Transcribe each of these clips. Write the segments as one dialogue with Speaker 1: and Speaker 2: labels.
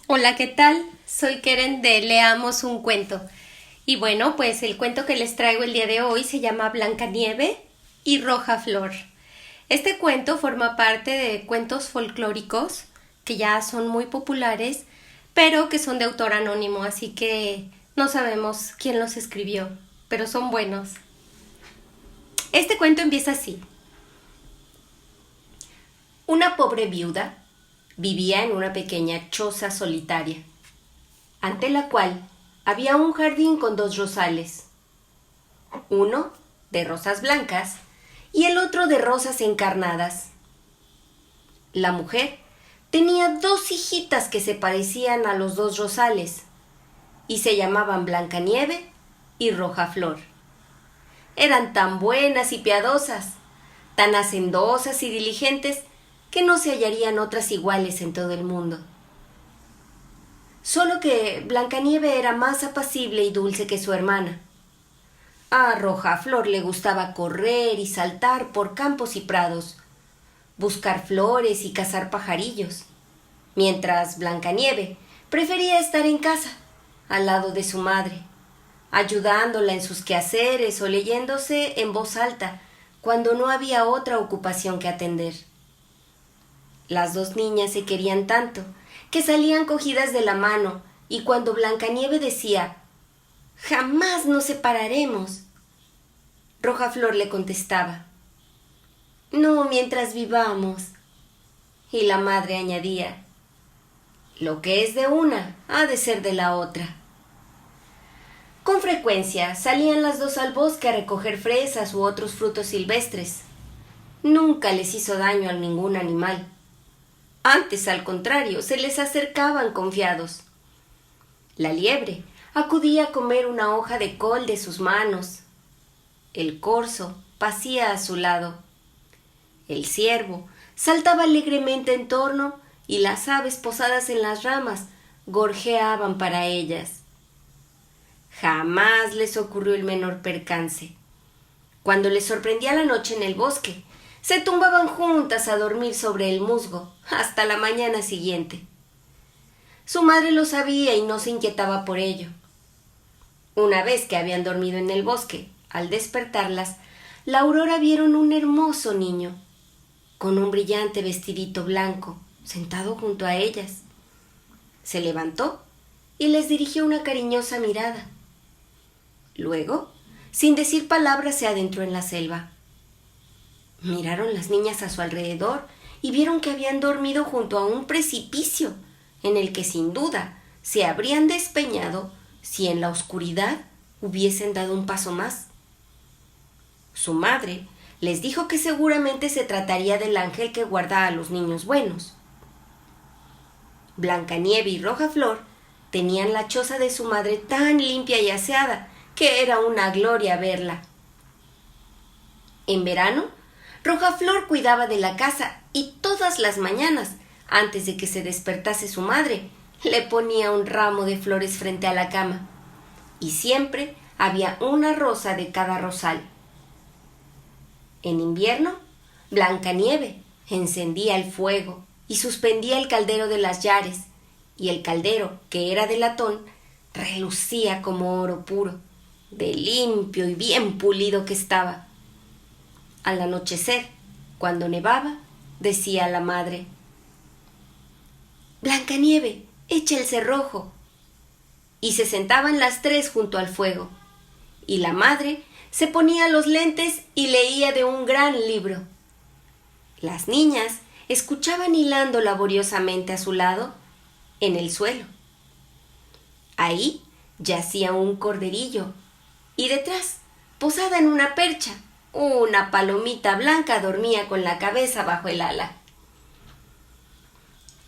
Speaker 1: Hola, ¿qué tal? Soy Keren de Leamos un cuento. Y bueno, pues el cuento que les traigo el día de hoy se llama Blancanieve y Roja Flor. Este cuento forma parte de cuentos folclóricos que ya son muy populares, pero que son de autor anónimo, así que no sabemos quién los escribió, pero son buenos. Este cuento empieza así. Una pobre viuda vivía en una pequeña choza solitaria, ante la cual había un jardín con dos rosales, uno de rosas blancas y el otro de rosas encarnadas. La mujer tenía dos hijitas que se parecían a los dos rosales y se llamaban Blancanieve y Roja Flor. Eran tan buenas y piadosas, tan hacendosas y diligentes, que no se hallarían otras iguales en todo el mundo. Solo que Blancanieve era más apacible y dulce que su hermana. A Roja Flor le gustaba correr y saltar por campos y prados, buscar flores y cazar pajarillos, mientras Blancanieve prefería estar en casa, al lado de su madre, ayudándola en sus quehaceres o leyéndose en voz alta cuando no había otra ocupación que atender. Las dos niñas se querían tanto que salían cogidas de la mano, y cuando Blancanieve decía «Jamás nos separaremos», Roja Flor le contestaba «No mientras vivamos». Y la madre añadía «Lo que es de una ha de ser de la otra». Con frecuencia salían las dos al bosque a recoger fresas u otros frutos silvestres. Nunca les hizo daño a ningún animal. Antes, al contrario, se les acercaban confiados. La liebre acudía a comer una hoja de col de sus manos. El corzo pacía a su lado. El ciervo saltaba alegremente en torno y las aves posadas en las ramas gorjeaban para ellas. Jamás les ocurrió el menor percance. Cuando les sorprendía la noche en el bosque, se tumbaban juntas a dormir sobre el musgo hasta la mañana siguiente. Su madre lo sabía y no se inquietaba por ello. Una vez que habían dormido en el bosque, al despertarlas, la aurora vieron un hermoso niño, con un brillante vestidito blanco, sentado junto a ellas. Se levantó y les dirigió una cariñosa mirada. Luego, sin decir palabra, se adentró en la selva. Miraron las niñas a su alrededor y vieron que habían dormido junto a un precipicio, en el que sin duda se habrían despeñado si en la oscuridad hubiesen dado un paso más. Su madre les dijo que seguramente se trataría del ángel que guarda a los niños buenos. Blancanieve y Roja Flor tenían la choza de su madre tan limpia y aseada que era una gloria verla. En verano, Roja Flor cuidaba de la casa y todas las mañanas, antes de que se despertase su madre, le ponía un ramo de flores frente a la cama, y siempre había una rosa de cada rosal. En invierno, Blancanieve encendía el fuego y suspendía el caldero de las llares, y el caldero, que era de latón, relucía como oro puro, de limpio y bien pulido que estaba. Al anochecer, cuando nevaba, decía la madre: «Blancanieve, echa el cerrojo». Y se sentaban las tres junto al fuego, y la madre se ponía los lentes y leía de un gran libro. Las niñas escuchaban hilando laboriosamente a su lado, en el suelo. Ahí yacía un corderillo, y detrás, posada en una percha, una palomita blanca dormía con la cabeza bajo el ala.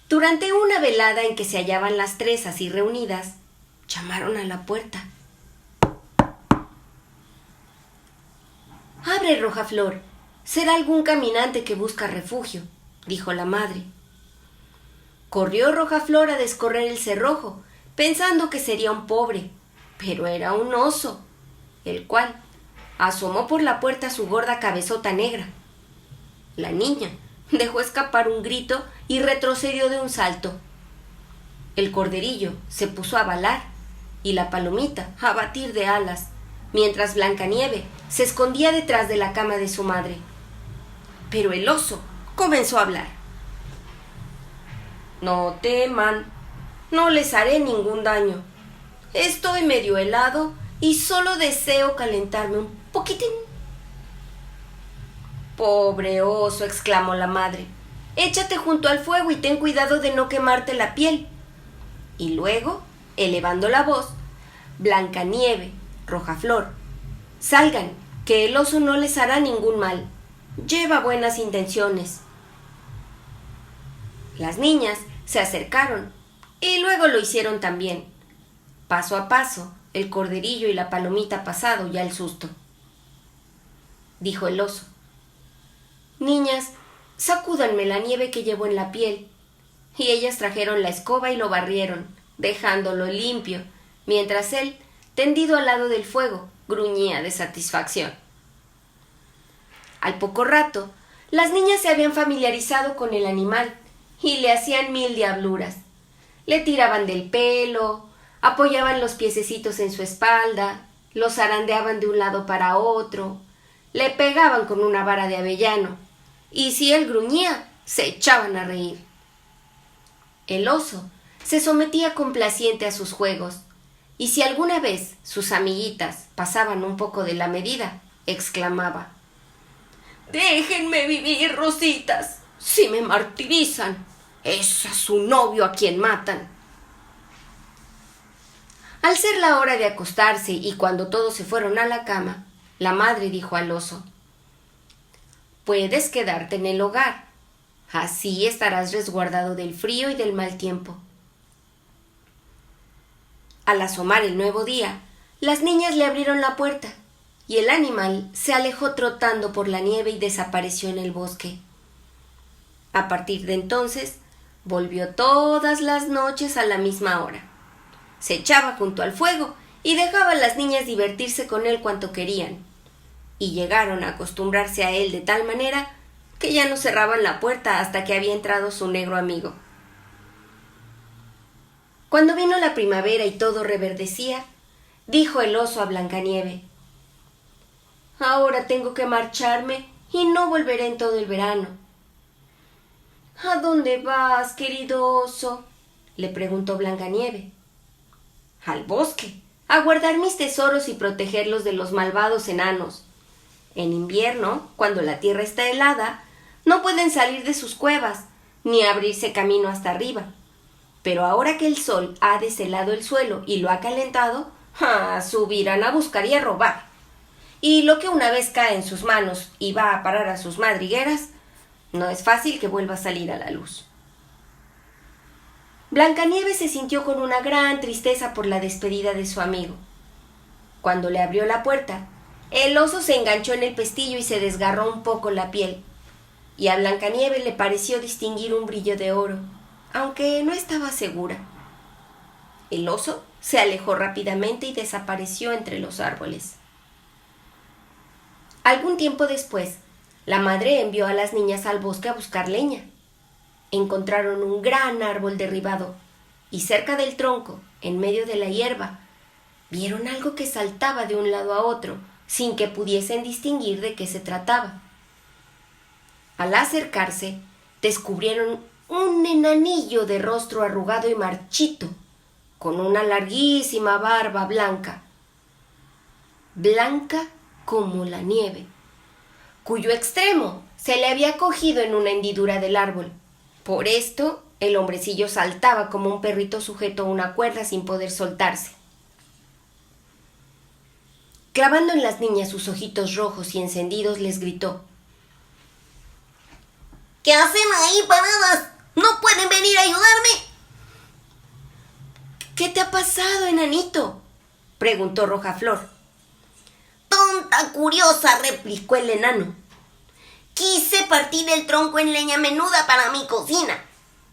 Speaker 1: Durante una velada en que se hallaban las tres así reunidas, llamaron a la puerta. «Abre, Roja Flor, será algún caminante que busca refugio», dijo la madre. Corrió Roja Flor a descorrer el cerrojo, pensando que sería un pobre, pero era un oso, el cual asomó por la puerta su gorda cabezota negra. La niña dejó escapar un grito y retrocedió de un salto. el corderillo se puso a balar y la palomita a batir de alas, mientras Blancanieves se escondía detrás de la cama de su madre. Pero el oso comenzó a hablar. No teman, no les haré ningún daño. Estoy medio helado y solo deseo calentarme un poquitín. Pobre oso, exclamó la madre, échate junto al fuego y ten cuidado de no quemarte la piel. Y luego, elevando la voz, Blancanieves, Rojaflor, salgan, que el oso no les hará ningún mal. Lleva buenas intenciones. Las niñas se acercaron y luego lo hicieron también. Paso a paso, el corderillo y la palomita pasado ya el susto. Dijo el oso: Niñas, sacúdanme la nieve que llevo en la piel. Y ellas trajeron la escoba y lo barrieron, dejándolo limpio, mientras él, tendido al lado del fuego, gruñía de satisfacción. Al poco rato, las niñas se habían familiarizado con el animal y le hacían mil diabluras. Le tiraban del pelo, apoyaban los piececitos en su espalda, lo zarandeaban de un lado para otro, le pegaban con una vara de avellano, y si él gruñía, se echaban a reír. El oso se sometía complaciente a sus juegos, y si alguna vez sus amiguitas pasaban un poco de la medida, exclamaba: «Déjenme vivir, rositas, si me martirizan, es a su novio a quien matan». Al ser la hora de acostarse y cuando todos se fueron a la cama, la madre dijo al oso: «Puedes quedarte en el hogar, así estarás resguardado del frío y del mal tiempo». Al asomar el nuevo día, las niñas le abrieron la puerta y el animal se alejó trotando por la nieve y desapareció en el bosque. A partir de entonces, volvió todas las noches a la misma hora. Se echaba junto al fuego y dejaba a las niñas divertirse con él cuanto querían, y llegaron a acostumbrarse a él de tal manera que ya no cerraban la puerta hasta que había entrado su negro amigo. Cuando vino la primavera y todo reverdecía, dijo el oso a Blancanieves: «Ahora tengo que marcharme y no volveré en todo el verano». «¿A dónde vas, querido oso?», le preguntó Blancanieves. «Al bosque, a guardar mis tesoros y protegerlos de los malvados enanos. En invierno, cuando la tierra está helada, no pueden salir de sus cuevas, ni abrirse camino hasta arriba. Pero ahora que el sol ha deshelado el suelo y lo ha calentado, subirán a buscar y a robar. Y lo que una vez cae en sus manos y va a parar a sus madrigueras, no es fácil que vuelva a salir a la luz». Blancanieves se sintió con una gran tristeza por la despedida de su amigo. Cuando le abrió la puerta, el oso se enganchó en el pestillo y se desgarró un poco la piel, y a Blancanieves le pareció distinguir un brillo de oro, aunque no estaba segura. El oso se alejó rápidamente y desapareció entre los árboles. Algún tiempo después, la madre envió a las niñas al bosque a buscar leña. Encontraron un gran árbol derribado, y cerca del tronco, en medio de la hierba, vieron algo que saltaba de un lado a otro, sin que pudiesen distinguir de qué se trataba. Al acercarse, descubrieron un enanillo de rostro arrugado y marchito, con una larguísima barba blanca, blanca como la nieve, cuyo extremo se le había cogido en una hendidura del árbol. Por esto, el hombrecillo saltaba como un perrito sujeto a una cuerda sin poder soltarse. Clavando en las niñas sus ojitos rojos y encendidos, les gritó:
Speaker 2: ¿Qué hacen ahí paradas? ¿No pueden venir a ayudarme?
Speaker 1: ¿Qué te ha pasado, enanito?, preguntó Rojaflor.
Speaker 2: Tonta curiosa, replicó el enano. Quise partir el tronco en leña menuda para mi cocina.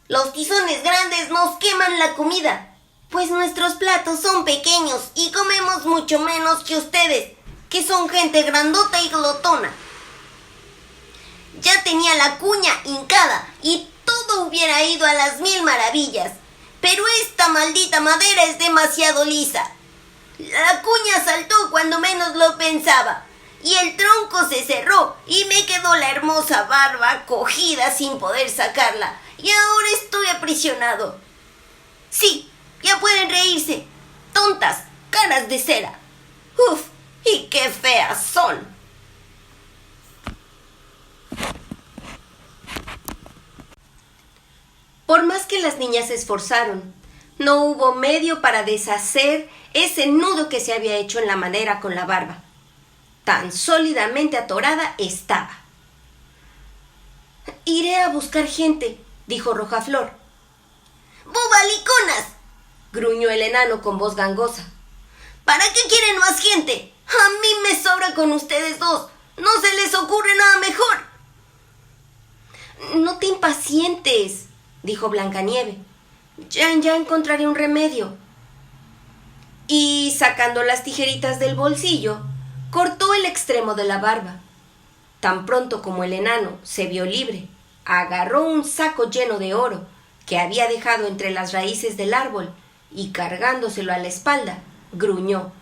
Speaker 2: Los tizones grandes nos queman la comida, pues nuestros platos son pequeños y comemos mucho menos que ustedes, que son gente grandota y glotona. Ya tenía la cuña hincada y todo hubiera ido a las mil maravillas, pero esta maldita madera es demasiado lisa. La cuña saltó cuando menos lo pensaba, y el tronco se cerró y me quedó la hermosa barba cogida sin poder sacarla, y ahora estoy aprisionado. Sí, ya pueden reírse. Tontas, caras de cera. ¡Uf! ¡Y qué feas son!
Speaker 1: Por más que las niñas se esforzaron, no hubo medio para deshacer ese nudo que se había hecho en la madera con la barba. Tan sólidamente atorada estaba. «Iré a buscar gente», dijo Rojaflor.
Speaker 2: ¡Bobaliconas!,
Speaker 1: gruñó el enano con voz gangosa.
Speaker 2: ¿Para qué quieren más gente? A mí me sobra con ustedes dos. ¿No se les ocurre nada mejor?
Speaker 1: «No te impacientes», dijo Blancanieve. Ya encontraré un remedio. Y sacando las tijeritas del bolsillo, cortó el extremo de la barba. Tan pronto como el enano se vio libre, agarró un saco lleno de oro que había dejado entre las raíces del árbol y, cargándoselo a la espalda, gruñó.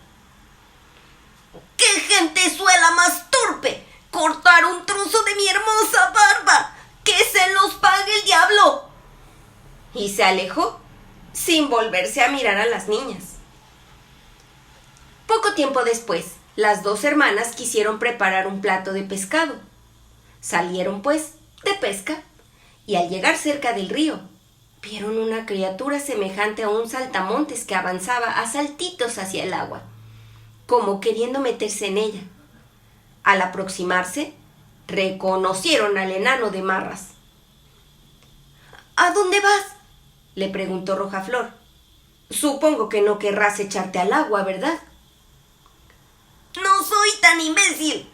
Speaker 2: ¡Qué gentezuela más torpe! ¡Cortar un trozo de mi hermosa barba! ¡Que se los pague el diablo!
Speaker 1: Y se alejó, sin volverse a mirar a las niñas. Poco tiempo después, las dos hermanas quisieron preparar un plato de pescado. Salieron, pues, de pesca, y al llegar cerca del río, vieron una criatura semejante a un saltamontes que avanzaba a saltitos hacia el agua, como queriendo meterse en ella. Al aproximarse, reconocieron al enano de Marras. «¿A dónde vas?», le preguntó Rojaflor. «Supongo que no querrás echarte al agua, ¿verdad?».
Speaker 2: «No soy tan imbécil»,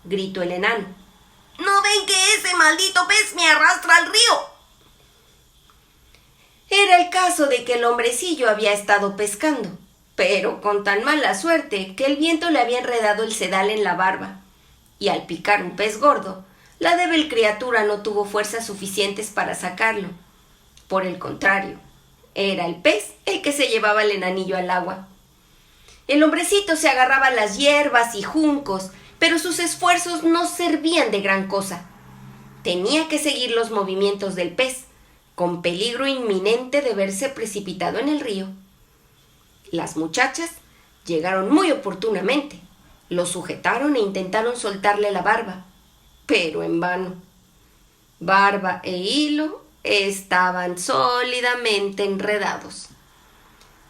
Speaker 1: gritó el enano.
Speaker 2: «¿No ven que ese maldito pez me arrastra al río?».
Speaker 1: Era el caso de que el hombrecillo había estado pescando, pero con tan mala suerte que el viento le había enredado el sedal en la barba, y al picar un pez gordo, la débil criatura no tuvo fuerzas suficientes para sacarlo. Por el contrario, era el pez el que se llevaba el enanillo al agua. El hombrecito se agarraba a las hierbas y juncos, pero sus esfuerzos no servían de gran cosa. Tenía que seguir los movimientos del pez, con peligro inminente de verse precipitado en el río. Las muchachas llegaron muy oportunamente. Lo sujetaron e intentaron soltarle la barba, pero en vano. Barba e hilo estaban sólidamente enredados.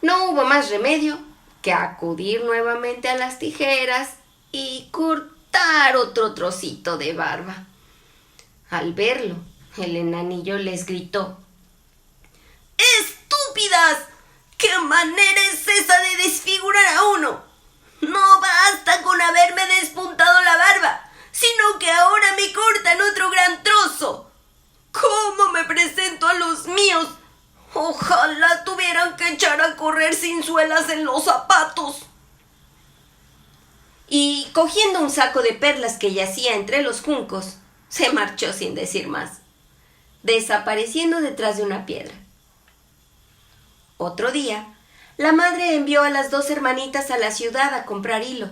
Speaker 1: No hubo más remedio que acudir nuevamente a las tijeras y cortar otro trocito de barba. Al verlo, el enanillo les gritó:
Speaker 2: ¡Estúpidas! ¿Qué manera es esa de desfigurar a uno? No basta con haberme despuntado la barba, sino que ahora me cortan otro gran trozo. ¿Cómo me presento a los míos? Ojalá tuvieran que echar a correr sin suelas en los zapatos.
Speaker 1: Y cogiendo un saco de perlas que yacía entre los juncos, se marchó sin decir más, desapareciendo detrás de una piedra. Otro día, la madre envió a las dos hermanitas a la ciudad a comprar hilo,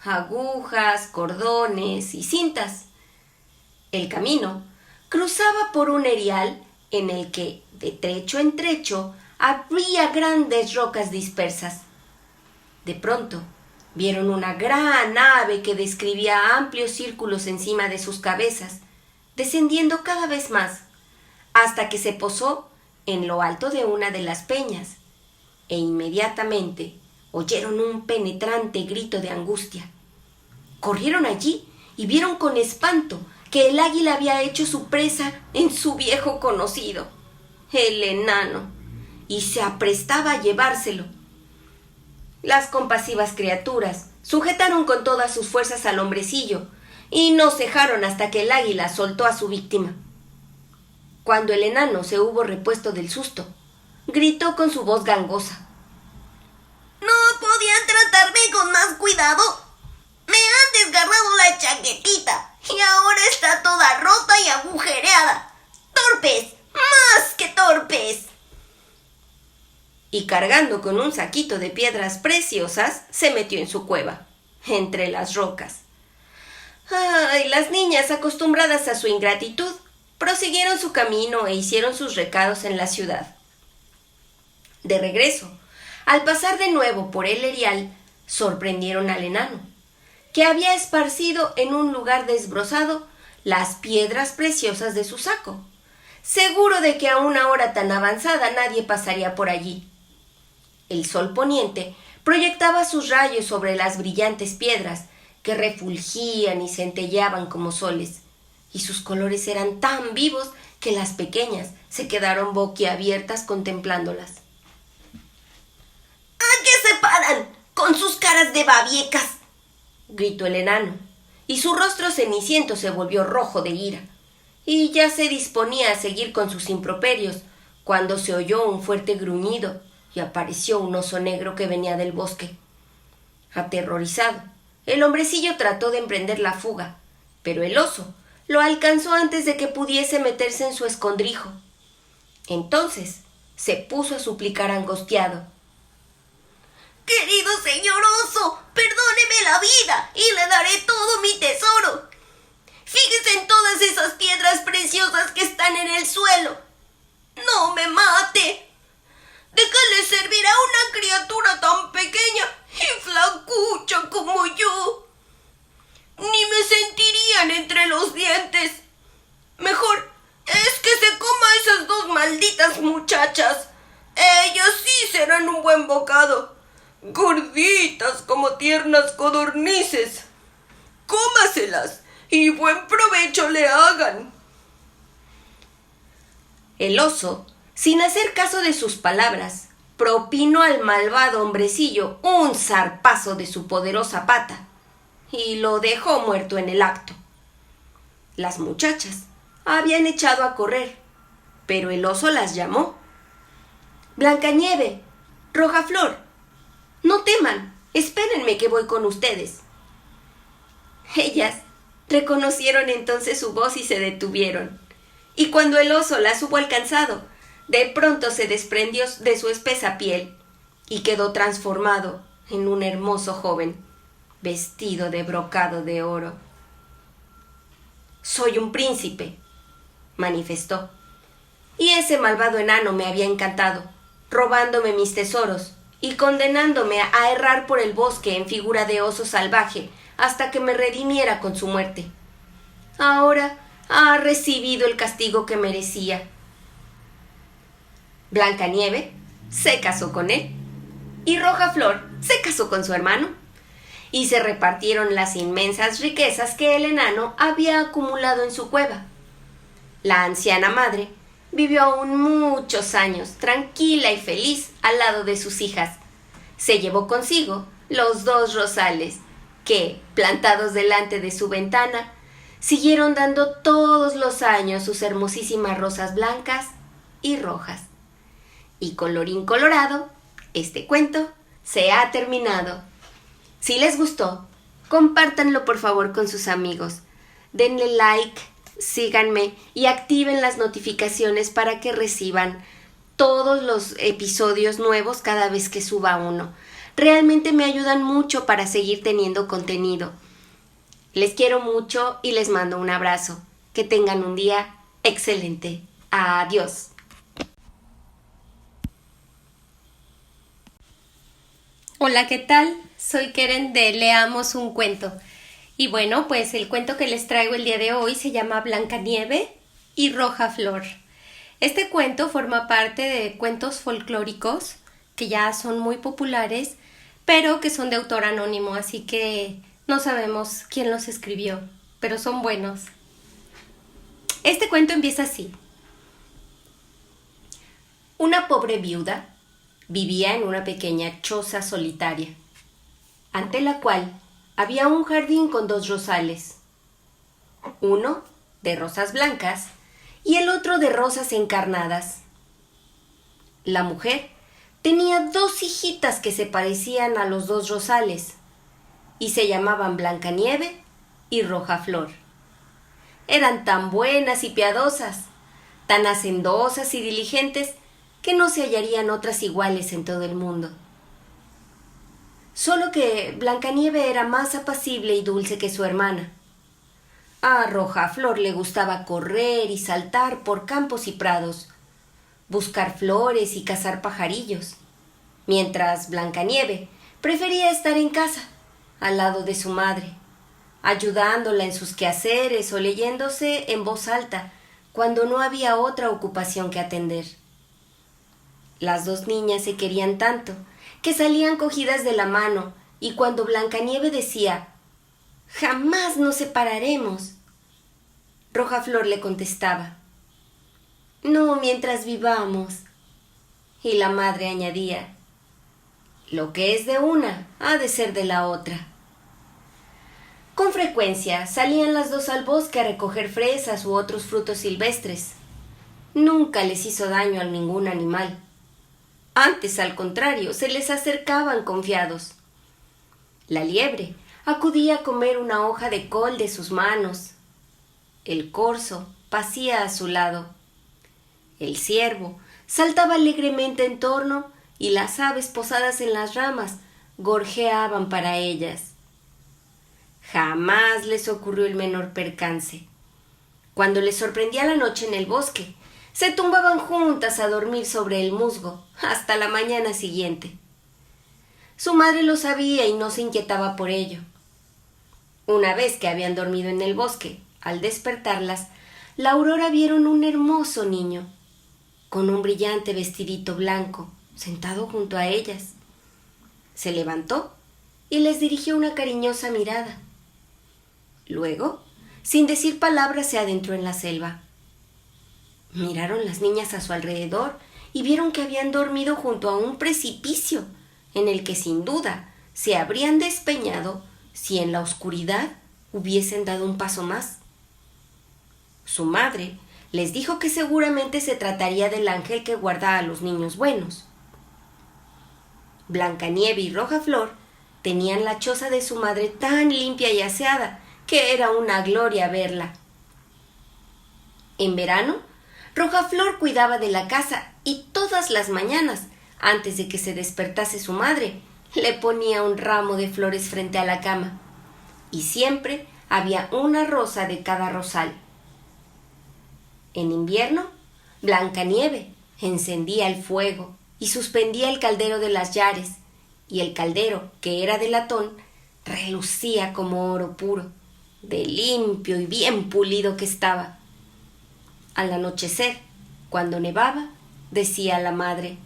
Speaker 1: agujas, cordones y cintas. El camino cruzaba por un erial en el que, de trecho en trecho, había grandes rocas dispersas. De pronto, vieron una gran ave que describía amplios círculos encima de sus cabezas, descendiendo cada vez más, hasta que se posó en lo alto de una de las peñas, e inmediatamente oyeron un penetrante grito de angustia. Corrieron allí y vieron con espanto que el águila había hecho su presa en su viejo conocido, el enano, y se aprestaba a llevárselo. Las compasivas criaturas sujetaron con todas sus fuerzas al hombrecillo y no cejaron hasta que el águila soltó a su víctima. Cuando el enano se hubo repuesto del susto, gritó con su voz gangosa:
Speaker 2: ¿No podían tratarme con más cuidado? Me han desgarrado la chaquetita y ahora está toda rota y agujereada. ¡Torpes! ¡Más que torpes!
Speaker 1: y cargando con un saquito de piedras preciosas, se metió en su cueva, entre las rocas. Ay, las niñas, acostumbradas a su ingratitud, prosiguieron su camino e hicieron sus recados en la ciudad. De regreso, al pasar de nuevo por el erial, sorprendieron al enano, que había esparcido en un lugar desbrozado las piedras preciosas de su saco, seguro de que a una hora tan avanzada nadie pasaría por allí. El sol poniente proyectaba sus rayos sobre las brillantes piedras, que refulgían y centelleaban como soles, y sus colores eran tan vivos que las pequeñas se quedaron boquiabiertas contemplándolas.
Speaker 2: ¿A qué se paran con sus caras de babiecas?,
Speaker 1: gritó el enano, y su rostro ceniciento se volvió rojo de ira, y ya se disponía a seguir con sus improperios, cuando se oyó un fuerte gruñido y apareció un oso negro que venía del bosque. Aterrorizado, el hombrecillo trató de emprender la fuga, pero el oso lo alcanzó antes de que pudiese meterse en su escondrijo. Entonces se puso a suplicar angustiado.
Speaker 2: «Querido señor oso, perdóneme la vida y le daré todo mi tesoro. Fíjese en todas esas piedras preciosas que están en el suelo. No me mate. ¿De qué le servirá a una criatura tan pequeña y flacucha como yo? Ni me sentirían entre los dientes. Mejor es que se coma a esas dos malditas muchachas. Ellas sí serán un buen bocado, gorditas como tiernas codornices. Cómaselas y buen provecho le hagan».
Speaker 1: El oso, sin hacer caso de sus palabras, propinó al malvado hombrecillo un zarpazo de su poderosa pata y lo dejó muerto en el acto. Las muchachas habían echado a correr, pero el oso las llamó. «Blancanieve, Rojaflor, no teman, espérenme que voy con ustedes». Ellas reconocieron entonces su voz y se detuvieron, y cuando el oso las hubo alcanzado, de pronto se desprendió de su espesa piel y quedó transformado en un hermoso joven, vestido de brocado de oro. «Soy un príncipe», manifestó, «y ese malvado enano me había encantado, robándome mis tesoros y condenándome a errar por el bosque en figura de oso salvaje hasta que me redimiera con su muerte. Ahora ha recibido el castigo que merecía». Blancanieve se casó con él, y Rojaflor se casó con su hermano, y se repartieron las inmensas riquezas que el enano había acumulado en su cueva. La anciana madre vivió aún muchos años, tranquila y feliz, al lado de sus hijas. Se llevó consigo los dos rosales, que, plantados delante de su ventana, siguieron dando todos los años sus hermosísimas rosas blancas y rojas. Y colorín colorado, este cuento se ha terminado. Si les gustó, compártanlo por favor con sus amigos. Denle like, síganme y activen las notificaciones para que reciban todos los episodios nuevos cada vez que suba uno. Realmente me ayudan mucho para seguir teniendo contenido. Les quiero mucho y les mando un abrazo. Que tengan un día excelente. Adiós. Hola, ¿qué tal? Soy Keren de Leamos un Cuento. Y bueno, pues el cuento que les traigo el día de hoy se llama Blancanieve y Rojaflor. Este cuento forma parte de cuentos folclóricos que ya son muy populares, pero que son de autor anónimo, así que no sabemos quién los escribió, pero son buenos. Este cuento empieza así. Una pobre viuda vivía en una pequeña choza solitaria, ante la cual había un jardín con dos rosales, uno de rosas blancas y el otro de rosas encarnadas. La mujer tenía dos hijitas que se parecían a los dos rosales y se llamaban Blancanieve y Rojaflor. Eran tan buenas y piadosas, tan hacendosas y diligentes, que no se hallarían otras iguales en todo el mundo. Solo que Blancanieve era más apacible y dulce que su hermana. A Rojaflor le gustaba correr y saltar por campos y prados, buscar flores y cazar pajarillos, mientras Blancanieve prefería estar en casa, al lado de su madre, ayudándola en sus quehaceres o leyéndose en voz alta cuando no había otra ocupación que atender. Las dos niñas se querían tanto que salían cogidas de la mano, y cuando Blancanieve decía «Jamás nos separaremos», Rojaflor le contestaba «No mientras vivamos». Y la madre añadía «Lo que es de una ha de ser de la otra». Con frecuencia salían las dos al bosque a recoger fresas u otros frutos silvestres. Nunca les hizo daño a ningún animal. Antes, al contrario, se les acercaban confiados. La liebre acudía a comer una hoja de col de sus manos. El corzo pacía a su lado. El ciervo saltaba alegremente en torno y las aves posadas en las ramas gorjeaban para ellas. Jamás les ocurrió el menor percance. Cuando les sorprendía la noche en el bosque, se tumbaban juntas a dormir sobre el musgo hasta la mañana siguiente. Su madre lo sabía y no se inquietaba por ello. Una vez que habían dormido en el bosque, al despertarlas, la Aurora vieron un hermoso niño, con un brillante vestidito blanco, sentado junto a ellas. Se levantó y les dirigió una cariñosa mirada. Luego, sin decir palabra, se adentró en la selva. Miraron las niñas a su alrededor y vieron que habían dormido junto a un precipicio, en el que sin duda se habrían despeñado si en la oscuridad hubiesen dado un paso más. Su madre les dijo que seguramente se trataría del ángel que guarda a los niños buenos. Blancanieve y Rojaflor tenían la choza de su madre tan limpia y aseada que era una gloria verla. En verano, Rojaflor cuidaba de la casa y todas las mañanas, antes de que se despertase su madre, le ponía un ramo de flores frente a la cama, y siempre había una rosa de cada rosal. En invierno, Blancanieve encendía el fuego y suspendía el caldero de las llares, y el caldero, que era de latón, relucía como oro puro, de limpio y bien pulido que estaba. Al anochecer, cuando nevaba, decía la madre: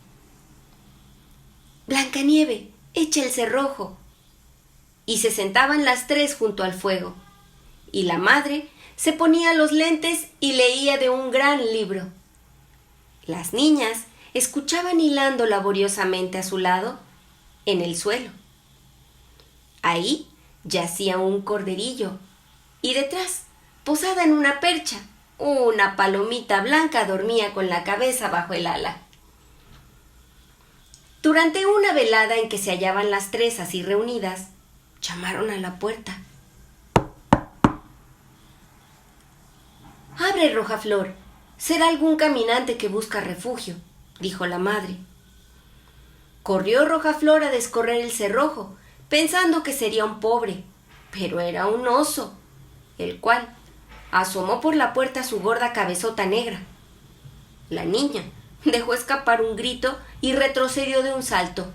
Speaker 1: «Blancanieve, echa el cerrojo». Y se sentaban las tres junto al fuego, y la madre se ponía los lentes y leía de un gran libro. Las niñas escuchaban hilando laboriosamente a su lado, en el suelo. Ahí yacía un corderillo, y detrás, posada en una percha, una palomita blanca dormía con la cabeza bajo el ala. Durante una velada en que se hallaban las tres así reunidas, llamaron a la puerta. «Abre, Rojaflor, será algún caminante que busca refugio», dijo la madre. Corrió Rojaflor a descorrer el cerrojo, pensando que sería un pobre, pero era un oso, el cual asomó por la puerta su gorda cabezota negra. La niña dejó escapar un grito y retrocedió de un salto.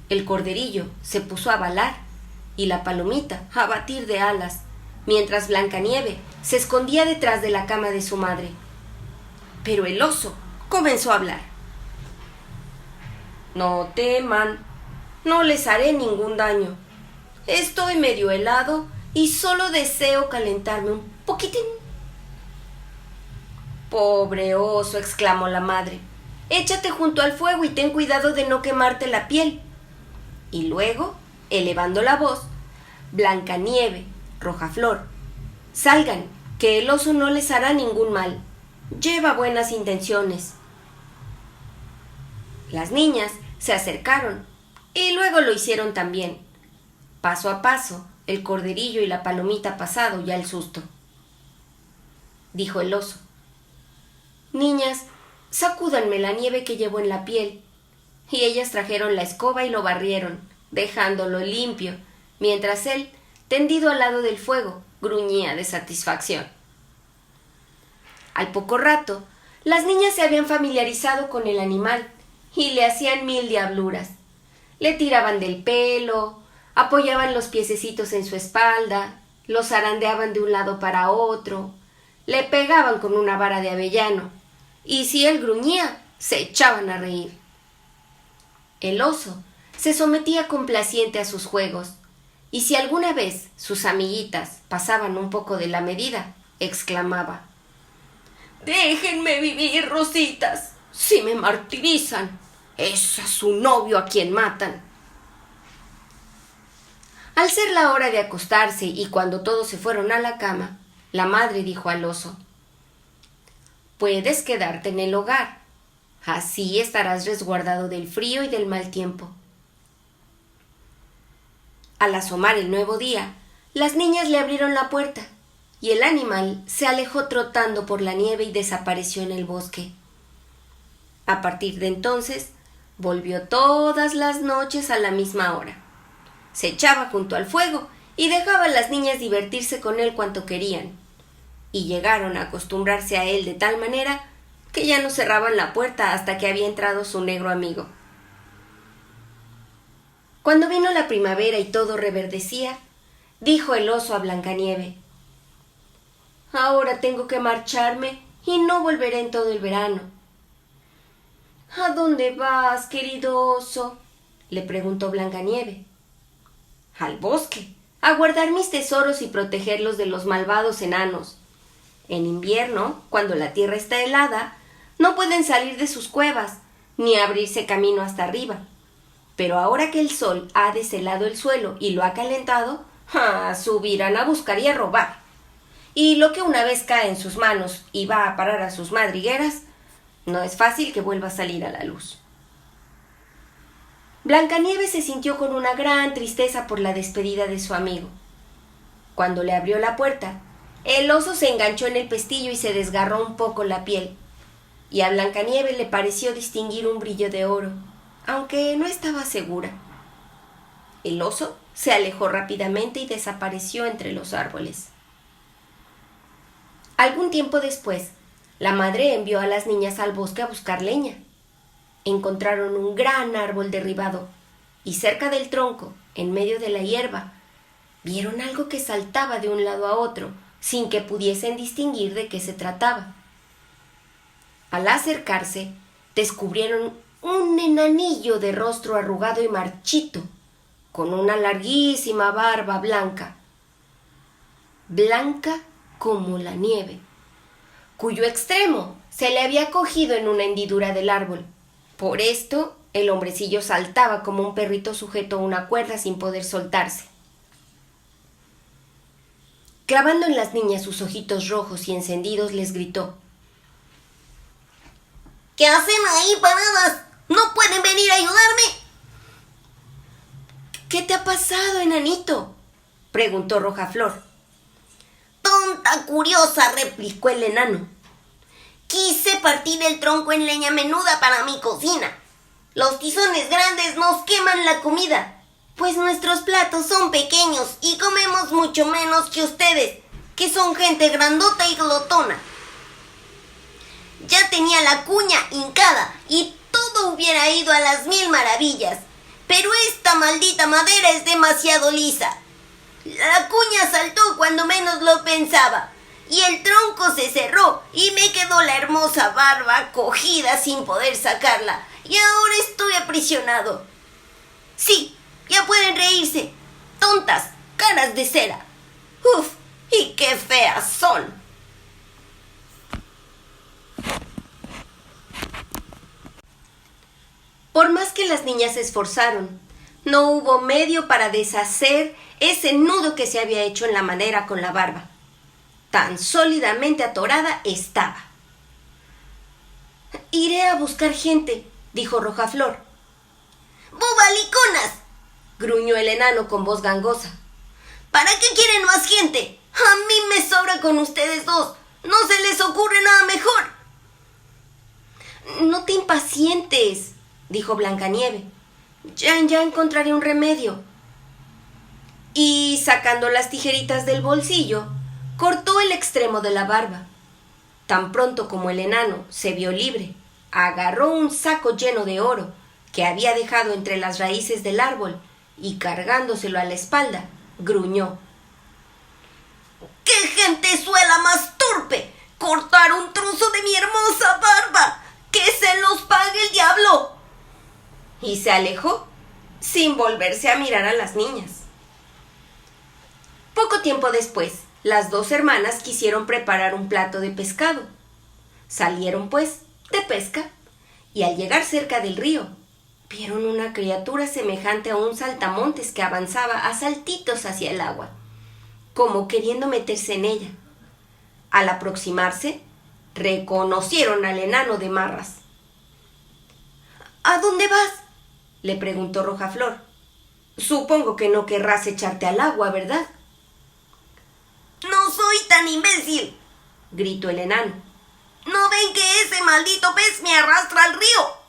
Speaker 1: El corderillo se puso a balar y la palomita a batir de alas, mientras Blancanieve se escondía detrás de la cama de su madre. Pero el oso comenzó a hablar. «No teman, no les haré ningún daño. Estoy medio helado y solo deseo calentarme un poquitín». «Pobre oso», exclamó la madre, «échate junto al fuego y ten cuidado de no quemarte la piel». Y luego, elevando la voz: «Blancanieve, Rojaflor, salgan, que el oso no les hará ningún mal. Lleva buenas intenciones». Las niñas se acercaron y luego lo hicieron también. Paso a paso, el corderillo y la palomita pasado ya el susto. Dijo el oso: «Niñas, sacúdanme la nieve que llevo en la piel. Y ellas trajeron la escoba y lo barrieron, dejándolo limpio, mientras él, tendido al lado del fuego, gruñía de satisfacción. Al poco rato, las niñas se habían familiarizado con el animal y le hacían mil diabluras. Le tiraban del pelo, apoyaban los piececitos en su espalda, lo zarandeaban de un lado para otro, le pegaban con una vara de avellano, y si él gruñía, se echaban a reír. El oso se sometía complaciente a sus juegos, y si alguna vez sus amiguitas pasaban un poco de la medida, exclamaba: «Déjenme vivir, rositas, si me martirizan, es a su novio a quien matan». Al ser la hora de acostarse y cuando todos se fueron a la cama, la madre dijo al oso: «Puedes quedarte en el hogar, así estarás resguardado del frío y del mal tiempo». Al asomar el nuevo día, las niñas le abrieron la puerta y el animal se alejó trotando por la nieve y desapareció en el bosque. A partir de entonces, volvió todas las noches a la misma hora. Se echaba junto al fuego y dejaba a las niñas divertirse con él cuanto querían, y llegaron a acostumbrarse a él de tal manera que ya no cerraban la puerta hasta que había entrado su negro amigo. Cuando vino la primavera y todo reverdecía, dijo el oso a Blancanieve: «Ahora tengo que marcharme y no volveré en todo el verano». «¿A dónde vas, querido oso?», le preguntó Blancanieve. «Al bosque, a guardar mis tesoros y protegerlos de los malvados enanos. En invierno, cuando la tierra está helada, no pueden salir de sus cuevas, ni abrirse camino hasta arriba. Pero ahora que el sol ha deshelado el suelo y lo ha calentado, subirán a buscar y a robar. Y lo que una vez cae en sus manos y va a parar a sus madrigueras, no es fácil que vuelva a salir a la luz». Blancanieves se sintió con una gran tristeza por la despedida de su amigo. Cuando le abrió la puerta, el oso se enganchó en el pestillo y se desgarró un poco la piel, y a Blancanieve le pareció distinguir un brillo de oro, aunque no estaba segura. El oso se alejó rápidamente y desapareció entre los árboles. Algún tiempo después, la madre envió a las niñas al bosque a buscar leña. Encontraron un gran árbol derribado y cerca del tronco, en medio de la hierba, vieron algo que saltaba de un lado a otro sin que pudiesen distinguir de qué se trataba. Al acercarse, descubrieron un enanillo de rostro arrugado y marchito, con una larguísima barba blanca, blanca como la nieve, cuyo extremo se le había cogido en una hendidura del árbol. Por esto, el hombrecillo saltaba como un perrito sujeto a una cuerda sin poder soltarse. Clavando en las niñas sus ojitos rojos y encendidos, les gritó:
Speaker 2: ¿Qué hacen ahí paradas? ¿No pueden venir a ayudarme?
Speaker 1: «¿Qué te ha pasado, enanito?», preguntó Rojaflor.
Speaker 2: «Tonta curiosa», replicó el enano. «Quise partir el tronco en leña menuda para mi cocina. Los tizones grandes nos queman la comida, pues nuestros platos son pequeños y comemos mucho menos que ustedes, que son gente grandota y glotona. Ya tenía la cuña hincada y todo hubiera ido a las mil maravillas, pero esta maldita madera es demasiado lisa. La cuña saltó cuando menos lo pensaba, y el tronco se cerró y me quedó la hermosa barba cogida sin poder sacarla, y ahora estoy aprisionado. Sí, ya pueden reírse. Tontas, caras de cera. ¡Uf! ¡Y qué feas son!
Speaker 1: Por más que las niñas se esforzaron, no hubo medio para deshacer ese nudo que se había hecho en la madera con la barba. Tan sólidamente atorada estaba. «Iré a buscar gente», dijo Rojaflor.
Speaker 2: ¡Bobaliconas!,
Speaker 1: gruñó el enano con voz gangosa.
Speaker 2: ¿Para qué quieren más gente? A mí me sobra con ustedes dos. ¿No se les ocurre nada mejor?
Speaker 1: No te impacientes, dijo Blancanieve. Ya encontraré un remedio. Y sacando las tijeritas del bolsillo, cortó el extremo de la barba. Tan pronto como el enano se vio libre, agarró un saco lleno de oro que había dejado entre las raíces del árbol y cargándoselo a la espalda, gruñó.
Speaker 2: ¡Qué gentezuela más torpe! ¡Cortar un trozo de mi hermosa barba! ¡Que se los pague el diablo!
Speaker 1: Y se alejó, sin volverse a mirar a las niñas. Poco tiempo después, las dos hermanas quisieron preparar un plato de pescado. Salieron, pues, de pesca, y al llegar cerca del río, vieron una criatura semejante a un saltamontes que avanzaba a saltitos hacia el agua, como queriendo meterse en ella. Al aproximarse, reconocieron al enano de Marras. ¿A dónde vas?, le preguntó Rojaflor. Supongo que no querrás echarte al agua, ¿verdad?
Speaker 2: ¡No soy tan imbécil!,
Speaker 1: gritó el enano.
Speaker 2: ¿No ven que ese maldito pez me arrastra al río?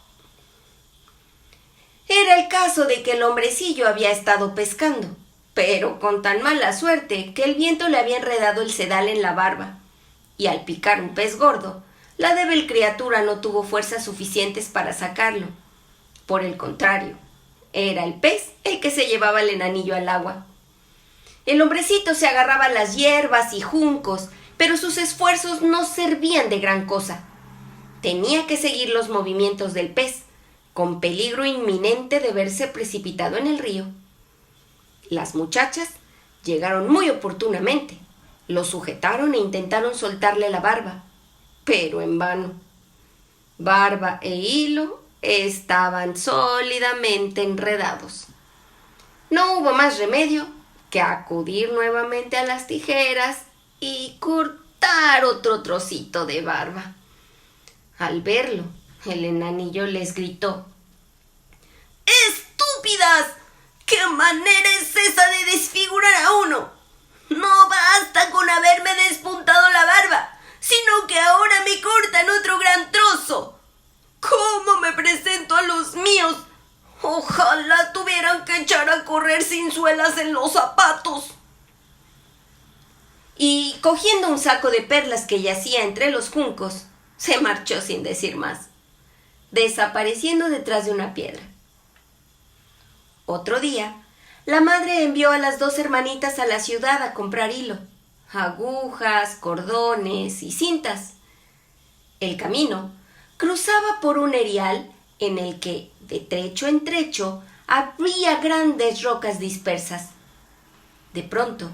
Speaker 1: Era el caso de que el hombrecillo había estado pescando, pero con tan mala suerte que el viento le había enredado el sedal en la barba, y al picar un pez gordo, la débil criatura no tuvo fuerzas suficientes para sacarlo. Por el contrario, era el pez el que se llevaba el enanillo al agua. El hombrecito se agarraba a las hierbas y juncos, pero sus esfuerzos no servían de gran cosa. Tenía que seguir los movimientos del pez, con peligro inminente de verse precipitado en el río. Las muchachas llegaron muy oportunamente. Lo sujetaron e intentaron soltarle la barba, pero en vano. Barba e hilo estaban sólidamente enredados. No hubo más remedio que acudir nuevamente a las tijeras y cortar otro trocito de barba. Al verlo, el enanillo les gritó:
Speaker 2: ¡Estúpidas! ¿Qué manera es esa de desfigurar a uno? No basta con haberme despuntado la barba, sino que ahora me cortan otro gran trozo. ¿Cómo me presento a los míos? Ojalá tuvieran que echar a correr sin suelas en los zapatos.
Speaker 1: Y cogiendo un saco de perlas que yacía entre los juncos, se marchó sin decir más, desapareciendo detrás de una piedra. Otro día, la madre envió a las dos hermanitas a la ciudad a comprar hilo, agujas, cordones y cintas. El camino cruzaba por un erial en el que, de trecho en trecho, había grandes rocas dispersas. De pronto,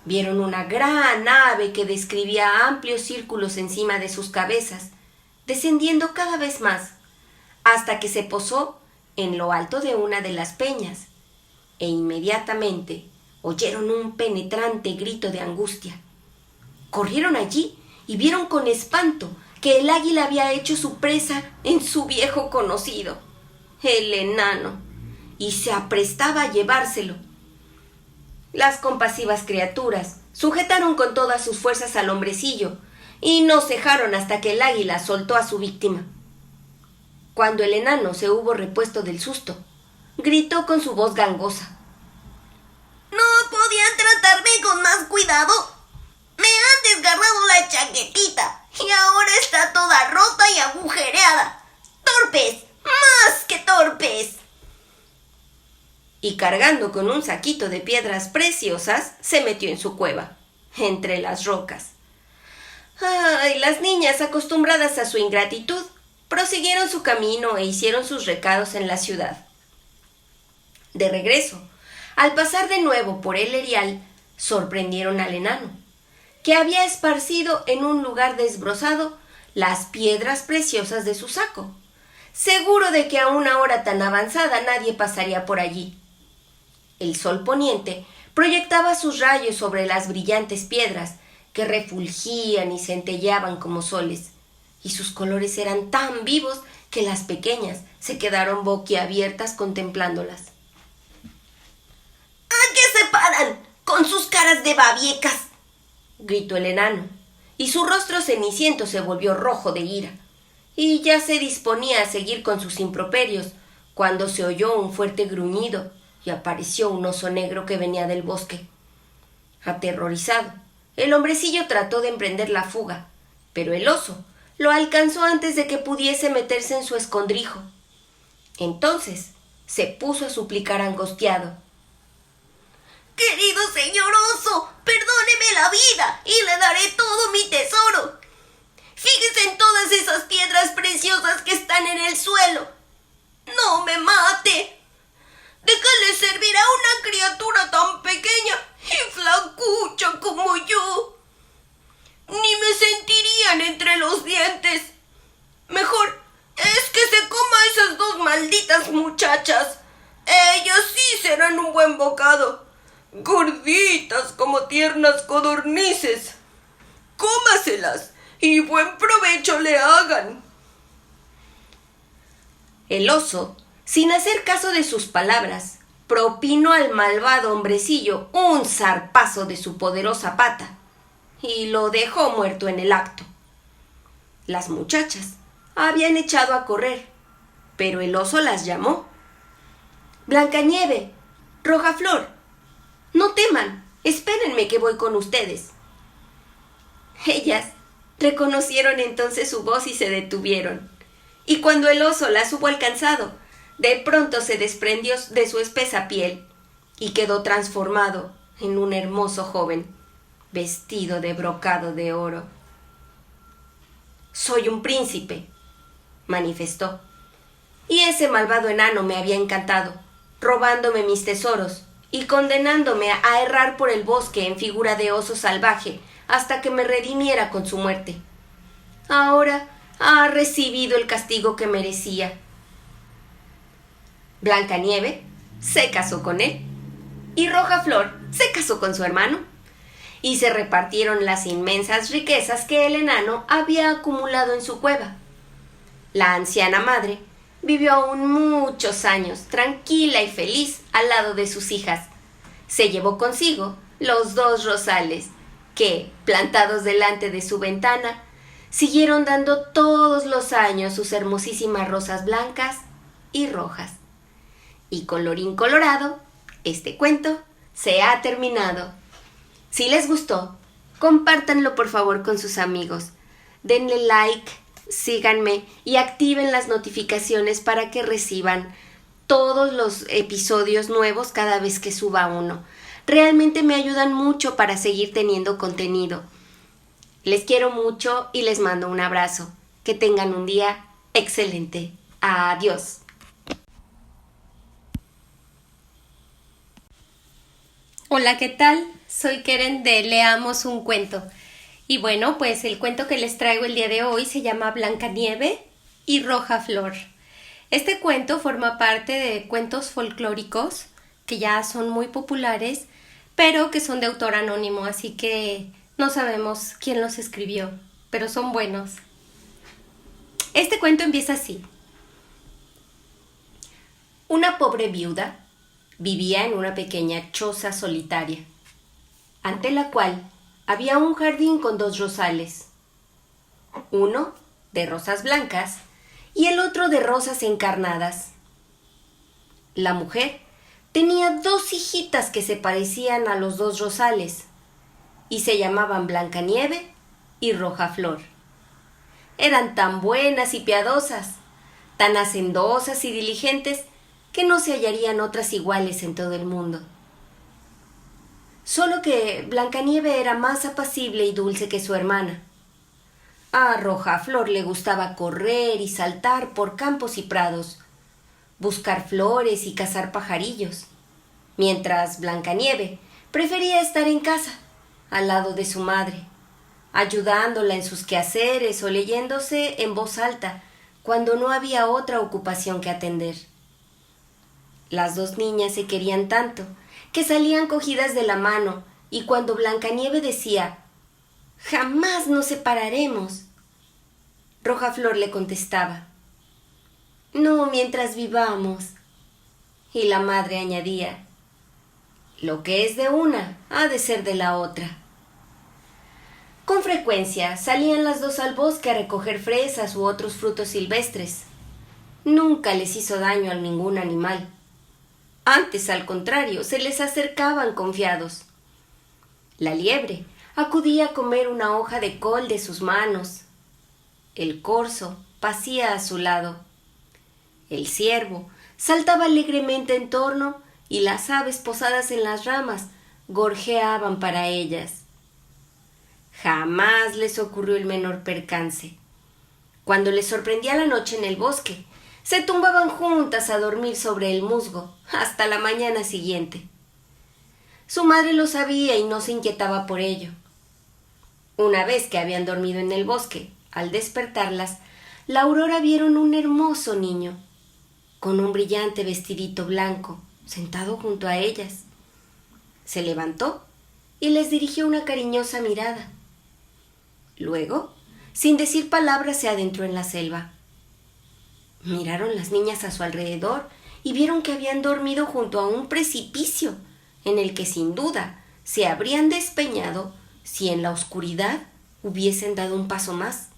Speaker 1: vieron una gran ave que describía amplios círculos encima de sus cabezas, descendiendo cada vez más, hasta que se posó en lo alto de una de las peñas, e inmediatamente oyeron un penetrante grito de angustia. Corrieron allí y vieron con espanto que el águila había hecho su presa en su viejo conocido, el enano, y se aprestaba a llevárselo. Las compasivas criaturas sujetaron con todas sus fuerzas al hombrecillo y no cejaron hasta que el águila soltó a su víctima. Cuando el enano se hubo repuesto del susto, gritó con su voz gangosa:
Speaker 2: ¿No podían tratarme con más cuidado? Me han desgarrado la chaquetita y ahora está toda rota y agujereada. ¡Torpes! ¡Más que torpes!
Speaker 1: Y cargando con un saquito de piedras preciosas, se metió en su cueva, entre las rocas. Ay, las niñas, acostumbradas a su ingratitud, prosiguieron su camino e hicieron sus recados en la ciudad. De regreso, al pasar de nuevo por el erial, sorprendieron al enano, que había esparcido en un lugar desbrozado las piedras preciosas de su saco, seguro de que a una hora tan avanzada nadie pasaría por allí. El sol poniente proyectaba sus rayos sobre las brillantes piedras, que refulgían y centelleaban como soles, y sus colores eran tan vivos que las pequeñas se quedaron boquiabiertas contemplándolas.
Speaker 2: ¿A qué se paran con sus caras de babiecas?,
Speaker 1: gritó el enano, y su rostro ceniciento se volvió rojo de ira. y ya se disponía a seguir con sus improperios, cuando se oyó un fuerte gruñido y apareció un oso negro que venía del bosque. Aterrorizado, el hombrecillo trató de emprender la fuga, pero el oso lo alcanzó antes de que pudiese meterse en su escondrijo. Entonces se puso a suplicar angustiado.
Speaker 2: Querido señor oso, perdóneme la vida y le daré todo mi tesoro. Fíjese en todas esas piedras preciosas que están en el suelo. No me mate. Déjale servir a una criatura tan pequeña y flacucha como yo. Ni me sentirían entre los dientes. Mejor es que se coma a esas dos malditas muchachas. Ellas sí serán un buen bocado. Gorditas como tiernas codornices. Cómaselas y buen provecho le hagan.
Speaker 1: El oso, sin hacer caso de sus palabras, propinó al malvado hombrecillo un zarpazo de su poderosa pata y lo dejó muerto en el acto. Las muchachas habían echado a correr, pero el oso las llamó. Blancanieve, Rojaflor, no teman, espérenme que voy con ustedes. Ellas reconocieron entonces su voz y se detuvieron, y cuando el oso las hubo alcanzado, de pronto se desprendió de su espesa piel y quedó transformado en un hermoso joven, vestido de brocado de oro. Soy un príncipe, manifestó, y ese malvado enano me había encantado, robándome mis tesoros y condenándome a errar por el bosque en figura de oso salvaje hasta que me redimiera con su muerte. Ahora ha recibido el castigo que merecía. Blancanieve se casó con él y Rojaflor se casó con su hermano y se repartieron las inmensas riquezas que el enano había acumulado en su cueva. La anciana madre vivió aún muchos años, tranquila y feliz, al lado de sus hijas. Se llevó consigo los dos rosales, que, plantados delante de su ventana, siguieron dando todos los años sus hermosísimas rosas blancas y rojas. Y colorín colorado, este cuento se ha terminado. Si les gustó, compártanlo por favor con sus amigos. Denle like, síganme y activen las notificaciones para que reciban todos los episodios nuevos cada vez que suba uno. Realmente me ayudan mucho para seguir teniendo contenido. Les quiero mucho y les mando un abrazo. Que tengan un día excelente. Adiós.
Speaker 3: Hola, ¿qué tal? Soy Keren de Leamos un Cuento. Y bueno, pues el cuento que les traigo el día de hoy se llama Blancanieve y Rojaflor. Este cuento forma parte de cuentos folclóricos que ya son muy populares, pero que son de autor anónimo, así que no sabemos quién los escribió, pero son buenos. Este cuento empieza así. Una pobre viuda vivía en una pequeña choza solitaria, ante la cual había un jardín con dos rosales, uno de rosas blancas y el otro de rosas encarnadas. La mujer tenía dos hijitas que se parecían a los dos rosales y se llamaban Blancanieve y Rojaflor. Eran tan buenas y piadosas, tan hacendosas y diligentes, que no se hallarían otras iguales en todo el mundo. Solo que Blancanieve era más apacible y dulce que su hermana. A Rojaflor le gustaba correr y saltar por campos y prados, buscar flores y cazar pajarillos, mientras Blancanieve prefería estar en casa, al lado de su madre, ayudándola en sus quehaceres o leyéndose en voz alta cuando no había otra ocupación que atender. Las dos niñas se querían tanto que salían cogidas de la mano, y cuando Blancanieve decía «Jamás nos separaremos», Rojaflor le contestaba «No mientras vivamos», y la madre añadía «Lo que es de una ha de ser de la otra».
Speaker 1: Con frecuencia salían las dos al bosque a recoger fresas u otros frutos silvestres. Nunca les hizo daño a ningún animal. Antes, al contrario, se les acercaban confiados. La liebre acudía a comer una hoja de col de sus manos. El corzo pacía a su lado. El ciervo saltaba alegremente en torno y las aves posadas en las ramas gorjeaban para ellas. Jamás les ocurrió el menor percance. Cuando les sorprendía la noche en el bosque, se tumbaban juntas a dormir sobre el musgo hasta la mañana siguiente. Su madre lo sabía y no se inquietaba por ello. Una vez que habían dormido en el bosque, al despertarlas, la Aurora vieron un hermoso niño, con un brillante vestidito blanco, sentado junto a ellas. Se levantó y les dirigió una cariñosa mirada. Luego, sin decir palabra, se adentró en la selva. Miraron las niñas a su alrededor y vieron que habían dormido junto a un precipicio, en el que sin duda se habrían despeñado si en la oscuridad hubiesen dado un paso más.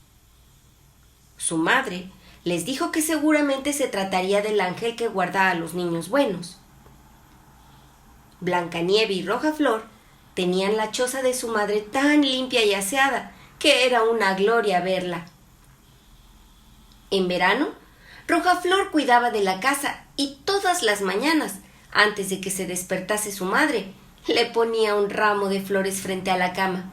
Speaker 1: Su madre les dijo que seguramente se trataría del ángel que guarda a los niños buenos. Blancanieve y Rojaflor tenían la choza de su madre tan limpia y aseada que era una gloria verla. En verano, Rojaflor cuidaba de la casa y todas las mañanas, antes de que se despertase su madre, le ponía un ramo de flores frente a la cama,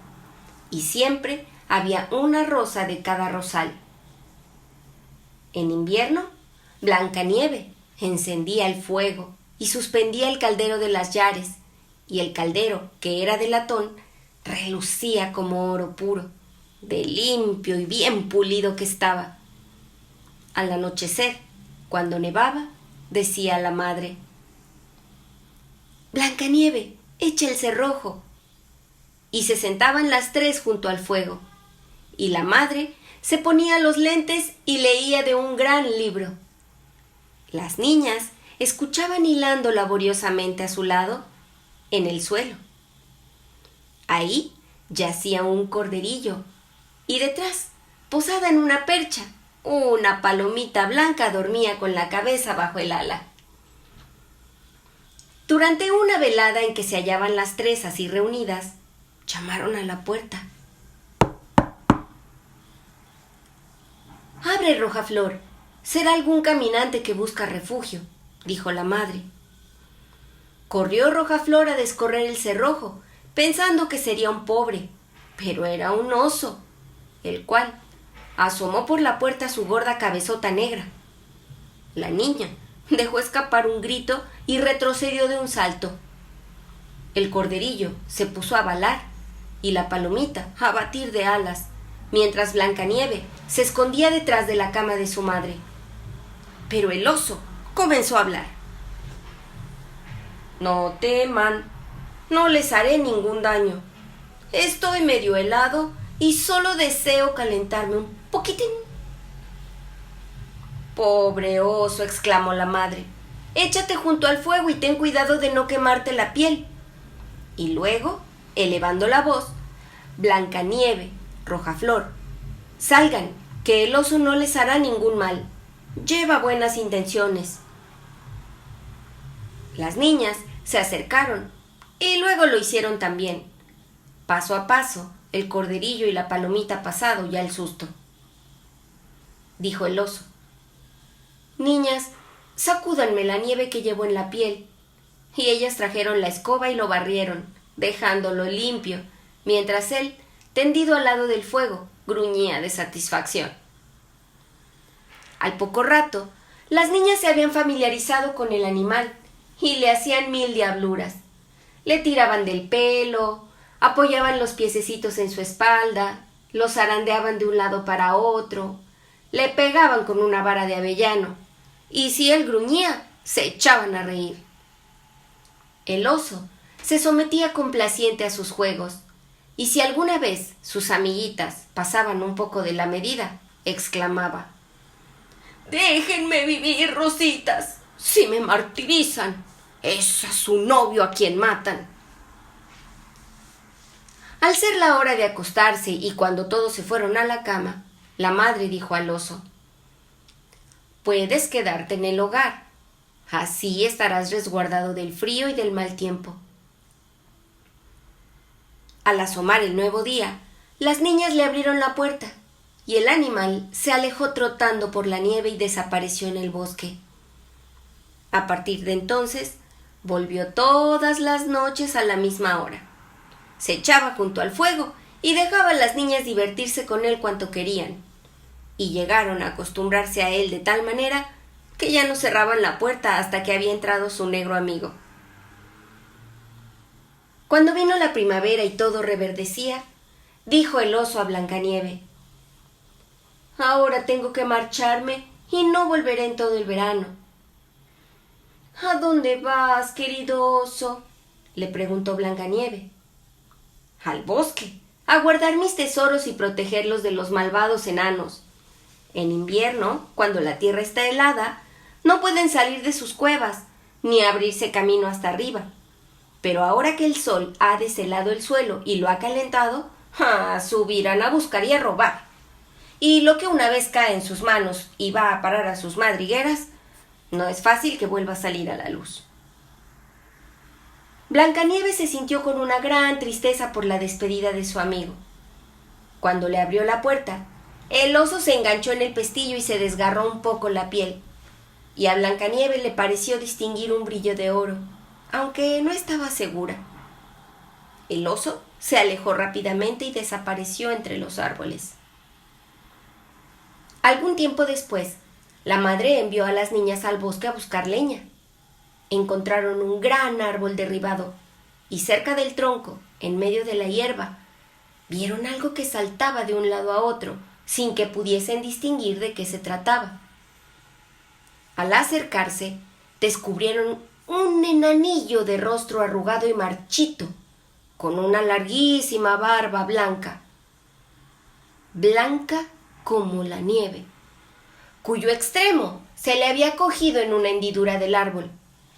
Speaker 1: y siempre había una rosa de cada rosal. En invierno, Blancanieve encendía el fuego y suspendía el caldero de las llares, y el caldero, que era de latón, relucía como oro puro, de limpio y bien pulido que estaba. Al anochecer, cuando nevaba, decía la madre: «Blancanieve, echa el cerrojo». Y se sentaban las tres junto al fuego, y la madre se ponía los lentes y leía de un gran libro. Las niñas escuchaban hilando laboriosamente a su lado, en el suelo. Ahí yacía un corderillo, y detrás, posada en una percha, una palomita blanca dormía con la cabeza bajo el ala. Durante una velada en que se hallaban las tres así reunidas, llamaron a la puerta. «Abre, Rojaflor, será algún caminante que busca refugio», dijo la madre. Corrió Rojaflor a descorrer el cerrojo, pensando que sería un pobre, pero era un oso, el cual asomó por la puerta su gorda cabezota negra. La niña dejó escapar un grito y retrocedió de un salto. El corderillo se puso a balar y la palomita a batir de alas, mientras Blancanieve se escondía detrás de la cama de su madre. Pero el oso comenzó a hablar. «No teman, no les haré ningún daño. Estoy medio helado y solo deseo calentarme un poquitín». «Pobre oso», exclamó la madre, «échate junto al fuego y ten cuidado de no quemarte la piel». Y luego, elevando la voz: «Blancanieve, Rojaflor, salgan, que el oso no les hará ningún mal. Lleva buenas intenciones». Las niñas se acercaron y luego lo hicieron también. Paso a paso, el corderillo y la palomita pasado ya el susto. Dijo el oso: «Niñas, sacúdanme la nieve que llevo en la piel». Y ellas trajeron la escoba y lo barrieron, dejándolo limpio, mientras él, tendido al lado del fuego, gruñía de satisfacción. Al poco rato, las niñas se habían familiarizado con el animal y le hacían mil diabluras. Le tiraban del pelo, apoyaban los piececitos en su espalda, lo zarandeaban de un lado para otro, le pegaban con una vara de avellano, y si él gruñía, se echaban a reír. El oso se sometía complaciente a sus juegos, y si alguna vez sus amiguitas pasaban un poco de la medida, exclamaba: «Déjenme vivir, rositas, si me martirizan, es a su novio a quien matan». Al ser la hora de acostarse y cuando todos se fueron a la cama, la madre dijo al oso: «Puedes quedarte en el hogar. Así estarás resguardado del frío y del mal tiempo». Al asomar el nuevo día, las niñas le abrieron la puerta y el animal se alejó trotando por la nieve y desapareció en el bosque. A partir de entonces, volvió todas las noches a la misma hora. Se echaba junto al fuego y dejaba a las niñas divertirse con él cuanto querían, y llegaron a acostumbrarse a él de tal manera que ya no cerraban la puerta hasta que había entrado su negro amigo. Cuando vino la primavera y todo reverdecía, dijo el oso a Blancanieve: «Ahora tengo que marcharme y no volveré en todo el verano». «¿A dónde vas, querido oso?», le preguntó Blancanieve. «Al bosque, a guardar mis tesoros y protegerlos de los malvados enanos. En invierno, cuando la tierra está helada, no pueden salir de sus cuevas, ni abrirse camino hasta arriba. Pero ahora que el sol ha deshelado el suelo y lo ha calentado, subirán a buscar y a robar. Y lo que una vez cae en sus manos y va a parar a sus madrigueras, no es fácil que vuelva a salir a la luz». Blancanieve se sintió con una gran tristeza por la despedida de su amigo. Cuando le abrió la puerta, el oso se enganchó en el pestillo y se desgarró un poco la piel, y a Blancanieve le pareció distinguir un brillo de oro, aunque no estaba segura. El oso se alejó rápidamente y desapareció entre los árboles. Algún tiempo después, la madre envió a las niñas al bosque a buscar leña. Encontraron un gran árbol derribado y cerca del tronco, en medio de la hierba, vieron algo que saltaba de un lado a otro sin que pudiesen distinguir de qué se trataba. Al acercarse, descubrieron un enanillo de rostro arrugado y marchito, con una larguísima barba blanca, blanca como la nieve, cuyo extremo se le había cogido en una hendidura del árbol.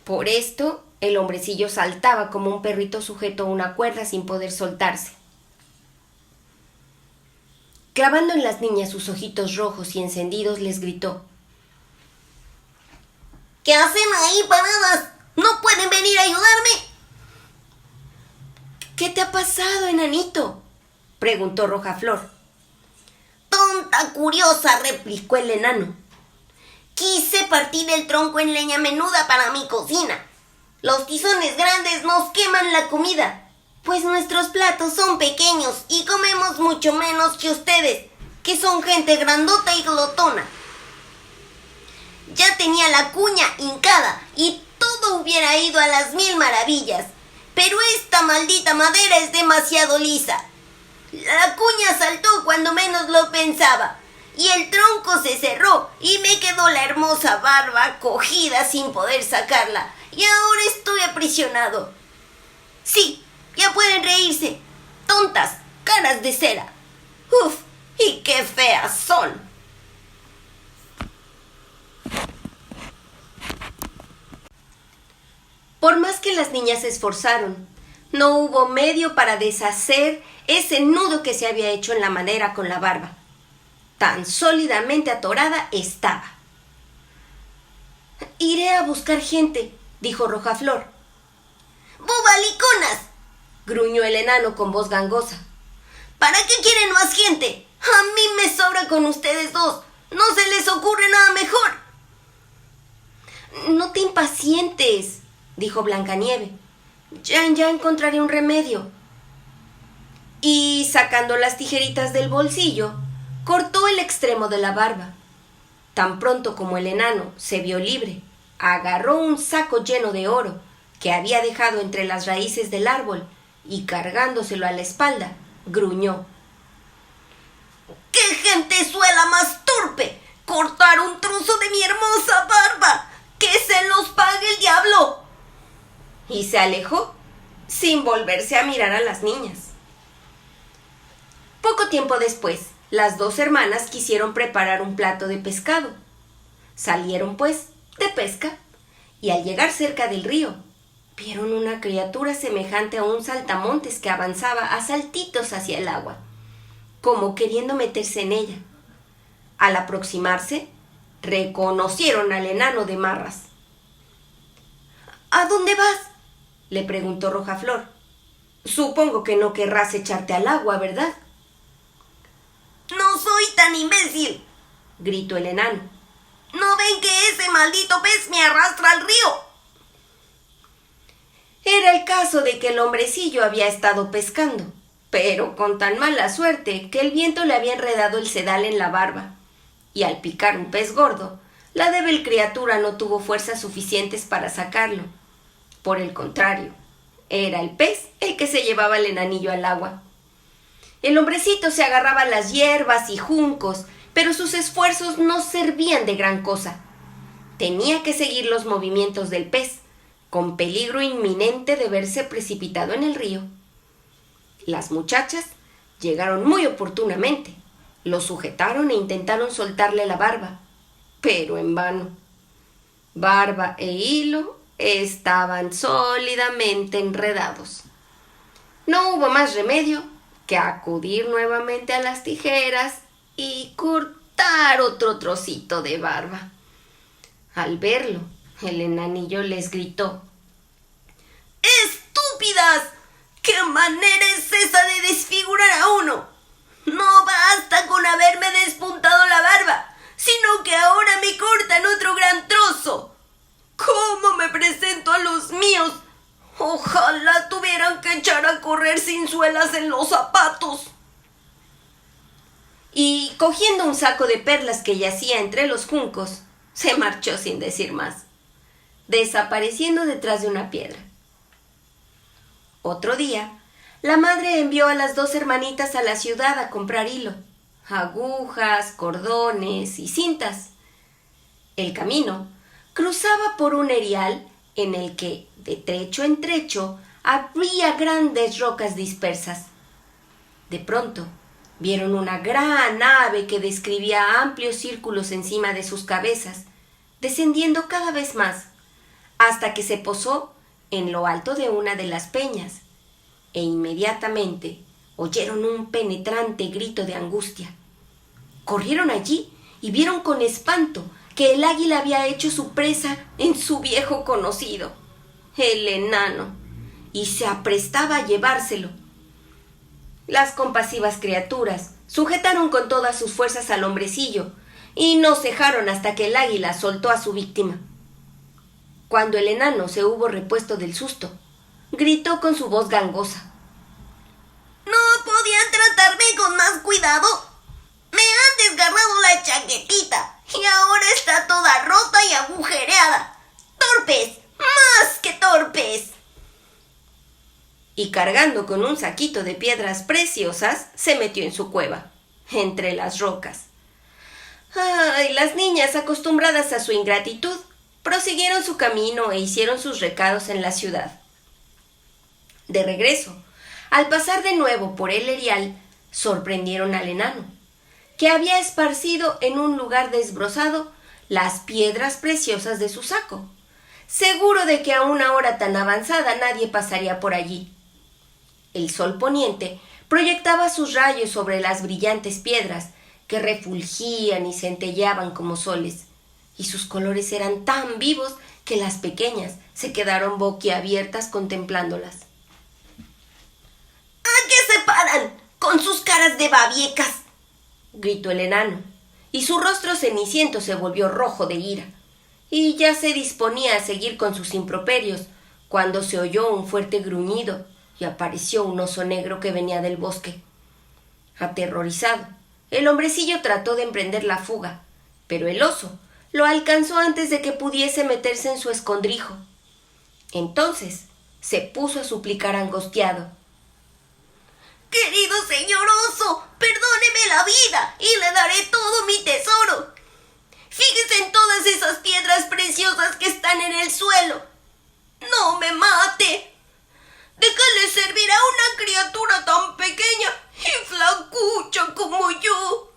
Speaker 1: Por esto, el hombrecillo saltaba como un perrito sujeto a una cuerda sin poder soltarse. Clavando en las niñas sus ojitos rojos y encendidos, les gritó:
Speaker 2: ¿Qué hacen ahí paradas? ¿No pueden venir a ayudarme?
Speaker 1: «¿Qué te ha pasado, enanito?», preguntó Rojaflor.
Speaker 2: «Tonta curiosa», replicó el enano. «Quise partir el tronco en leña menuda para mi cocina. Los tizones grandes nos queman la comida, pues nuestros platos son pequeños y comemos mucho menos que ustedes, que son gente grandota y glotona. Ya tenía la cuña hincada y todo hubiera ido a las mil maravillas, pero esta maldita madera es demasiado lisa. La cuña saltó cuando menos lo pensaba, y el tronco se cerró y me quedó la hermosa barba cogida sin poder sacarla, y ahora estoy aprisionado. Sí, ya pueden reírse. Tontas, caras de cera. ¡Uf! ¡Y qué feas son!
Speaker 1: Por más que las niñas se esforzaron, no hubo medio para deshacer ese nudo que se había hecho en la madera con la barba. Tan sólidamente atorada estaba. «Iré a buscar gente», dijo Rojaflor.
Speaker 2: ¡Bobaliconas!,
Speaker 1: gruñó el enano con voz gangosa.
Speaker 2: ¿Para qué quieren más gente? A mí me sobra con ustedes dos. ¿No se les ocurre nada mejor?
Speaker 1: «No te impacientes», dijo Blancanieve. Ya encontraré un remedio». Y sacando las tijeritas del bolsillo, cortó el extremo de la barba. Tan pronto como el enano se vio libre, agarró un saco lleno de oro que había dejado entre las raíces del árbol y, cargándoselo a la espalda, gruñó:
Speaker 2: ¡Qué gentezuela más torpe! ¡Cortar un trozo de mi hermosa barba! ¡Que se los pague el diablo!
Speaker 1: Y se alejó sin volverse a mirar a las niñas. Poco tiempo después, las dos hermanas quisieron preparar un plato de pescado. Salieron, pues, de pesca, y al llegar cerca del río, vieron una criatura semejante a un saltamontes que avanzaba a saltitos hacia el agua, como queriendo meterse en ella. Al aproximarse, reconocieron al enano de Marras.
Speaker 2: ¿A dónde vas?,
Speaker 1: le preguntó Rojaflor. Supongo que no querrás echarte al agua, ¿verdad?
Speaker 2: No soy tan imbécil,
Speaker 1: gritó el enano.
Speaker 2: ¿No ven que ese maldito pez me arrastra al río?
Speaker 1: Era el caso de que el hombrecillo había estado pescando, pero con tan mala suerte que el viento le había enredado el sedal en la barba, y al picar un pez gordo, la débil criatura no tuvo fuerzas suficientes para sacarlo. Por el contrario, era el pez el que se llevaba el enanillo al agua. El hombrecito se agarraba a las hierbas y juncos, pero sus esfuerzos no servían de gran cosa. Tenía que seguir los movimientos del pez, con peligro inminente de verse precipitado en el río. Las muchachas llegaron muy oportunamente. Lo sujetaron e intentaron soltarle la barba, pero en vano. Barba e hilo estaban sólidamente enredados. No hubo más remedio que acudir nuevamente a las tijeras y cortar otro trocito de barba. Al verlo, el enanillo les gritó:
Speaker 2: ¡Estúpidas! ¿Qué manera es esa de desfigurar a uno? No basta con haberme despuntado la barba, sino que ahora me cortan otro gran trozo. ¿Cómo me presento a los míos? Ojalá tuvieran que echar a correr sin suelas en los zapatos.
Speaker 1: Y cogiendo un saco de perlas que yacía entre los juncos, se marchó sin decir más, desapareciendo detrás de una piedra. Otro día, la madre envió a las 2 hermanitas a la ciudad a comprar hilo, agujas, cordones y cintas. El camino cruzaba por un erial en el que, de trecho en trecho, había grandes rocas dispersas. De pronto, vieron una gran ave que describía amplios círculos encima de sus cabezas, descendiendo cada vez más, hasta que se posó en lo alto de una de las peñas, e inmediatamente oyeron un penetrante grito de angustia. Corrieron allí y vieron con espanto que el águila había hecho su presa en su viejo conocido, el enano, y se aprestaba a llevárselo. Las compasivas criaturas sujetaron con todas sus fuerzas al hombrecillo y no cejaron hasta que el águila soltó a su víctima. Cuando el enano se hubo repuesto del susto, gritó con su voz gangosa:
Speaker 2: ¿No podían tratarme con más cuidado? Me han desgarrado la chaquetita y ahora está toda rota y agujereada. ¡Torpes! ¡Más que torpes!
Speaker 1: Y cargando con un saquito de piedras preciosas, se metió en su cueva, entre las rocas. ¡Ay! Las niñas, acostumbradas a su ingratitud, prosiguieron su camino e hicieron sus recados en la ciudad. De regreso, al pasar de nuevo por el erial, sorprendieron al enano, que había esparcido en un lugar desbrozado las piedras preciosas de su saco, seguro de que a una hora tan avanzada nadie pasaría por allí. El sol poniente proyectaba sus rayos sobre las brillantes piedras, que refulgían y centelleaban como soles, y sus colores eran tan vivos que las pequeñas se quedaron boquiabiertas contemplándolas.
Speaker 2: ¿A qué se paran con sus caras de babiecas?,
Speaker 1: gritó el enano, y su rostro ceniciento se volvió rojo de ira, y ya se disponía a seguir con sus improperios, cuando se oyó un fuerte gruñido y apareció un oso negro que venía del bosque. Aterrorizado, el hombrecillo trató de emprender la fuga, pero el oso lo alcanzó antes de que pudiese meterse en su escondrijo. Entonces se puso a suplicar angustiado:
Speaker 2: «Querido señor oso, perdóneme la vida y le daré todo mi tesoro. Fíjese en todas esas piedras preciosas que están en el suelo. ¡No me mate! ¿De qué le servirá una criatura tan pequeña y flacucha como yo?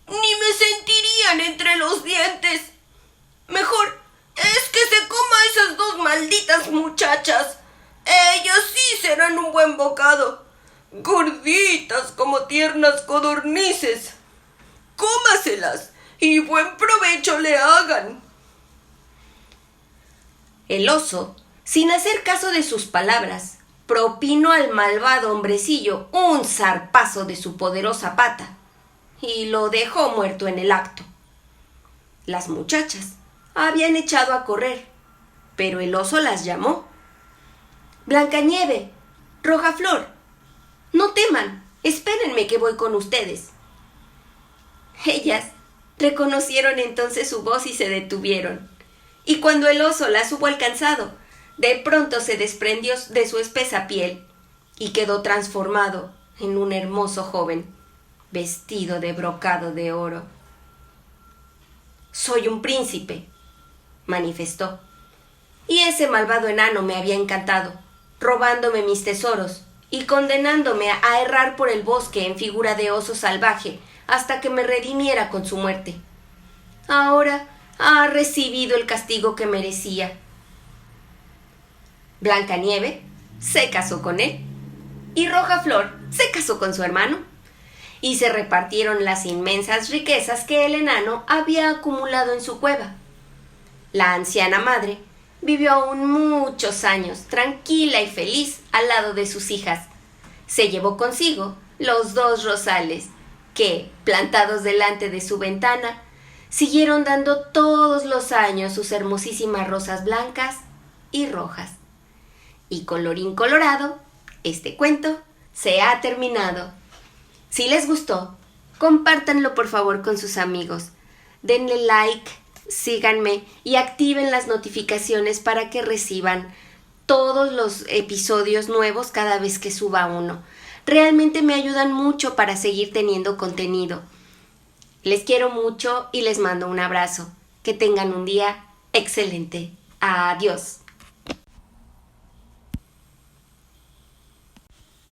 Speaker 2: Ni me sentirían entre los dientes. Mejor es que se coma esas 2 malditas muchachas. Ellas sí serán un buen bocado. Gorditas como tiernas codornices. Cómaselas y buen provecho le hagan.
Speaker 1: El oso, sin hacer caso de sus palabras, propinó al malvado hombrecillo un zarpazo de su poderosa pata y lo dejó muerto en el acto. Las muchachas habían echado a correr, pero el oso las llamó. Blancanieve, Rojaflor, no teman, espérenme que voy con ustedes. Ellas reconocieron entonces su voz y se detuvieron. Y cuando el oso las hubo alcanzado, de pronto se desprendió de su espesa piel y quedó transformado en un hermoso joven, vestido de brocado de oro. «Soy un príncipe», manifestó, «y ese malvado enano me había encantado, robándome mis tesoros y condenándome a errar por el bosque en figura de oso salvaje hasta que me redimiera con su muerte. Ahora ha recibido el castigo que merecía». Blancanieve se casó con él y Rojaflor se casó con su hermano y se repartieron las inmensas riquezas que el enano había acumulado en su cueva. La anciana madre vivió aún muchos años, tranquila y feliz al lado de sus hijas. Se llevó consigo los 2 rosales que, plantados delante de su ventana, siguieron dando todos los años sus hermosísimas rosas blancas y rojas. Y colorín colorado, este cuento se ha terminado. Si les gustó, compártanlo por favor con sus amigos. Denle like, síganme y activen las notificaciones para que reciban todos los episodios nuevos cada vez que suba uno. Realmente me ayudan mucho para seguir teniendo contenido. Les quiero mucho y les mando un abrazo. Que tengan un día excelente. Adiós.